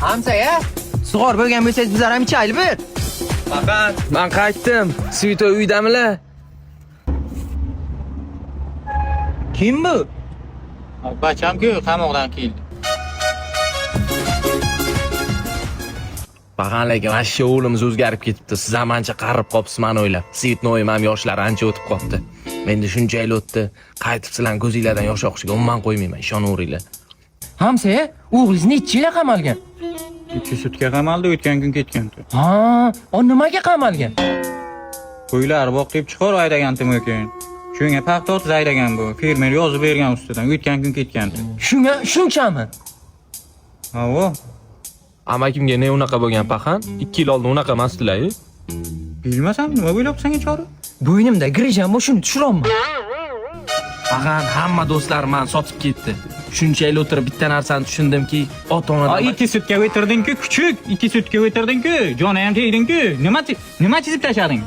Hamsa-ya. Sug'or bo'lgan bo'lsangiz bizlar ham ichaylik bir. Faqat men qaytdim. Svito uydamilar? Kim bu? Bacham-ku qamoqdan keldi. Bag'anlarga vashsha o'g'limiz o'zgarib ketibdi. Siz ham ancha qarib qopsiz meni o'ylab. Svitnoyim ham yoshlari ancha o'tib qopti. Menda shuncha yil o'tdi. Qaytib sizlarning ko'zinglardan yosh oqishiga umuman qo'ymayman, ishonaveringlar. Hamsa-ya, o'g'lingiz necha yil qamalgan? 2 sutka qamaldi, o'tgan kun ketgan-ku. Ha, o nimaga qamalgan? Qo'ylar boqib chiqar aydagan-tim ekan. Shunga paxta o'tib aydagan bu. Fermer yozib bergan ustidan, o'tgan kun ketgan-ku. Shunga shunchami? Ha-vo. Amakimga ne unaqa bo'lgan paxan? 2 yil oldin unaqa emasdilar-ku. Bilmasam, nima bo'lyapsan chori? Bo'ynimda grijam bor, shuni tushirolmayman. Paxan hamma do'stlarim meni sotib ketdi. Shuncha yil o'tirib bitta narsani tushundimki, ota-onadan 2 sutka o'tirding-ku, kuchuk. 2 sutka o'tirding-ku, joni ham tegding-ku. Nima chizib tashlading?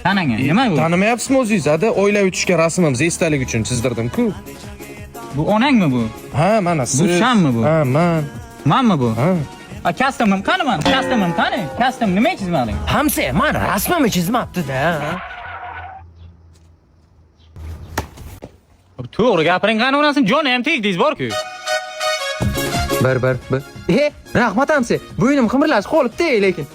Tananga, nima bu? Tanimayapsizmi o'zingiz? Ada o'ylab o'tishga rasmimiz esdalik uchun chizdirdim-ku. Bu onangmi bu? Ha, mana siz. Bu shammi bu? Ha, men. Manmi bu? Ha. Kastimim qani men? Kastimim qani? Kastim nima chizmading? Hamsa, men rasmimni chizmabdi-da. To'g'ri gapiring qani onasini joni ham tegdingiz bor-ku. Bir. Rahmat hamsa. Bo'ynim qimirlashib qolibdi, lekin.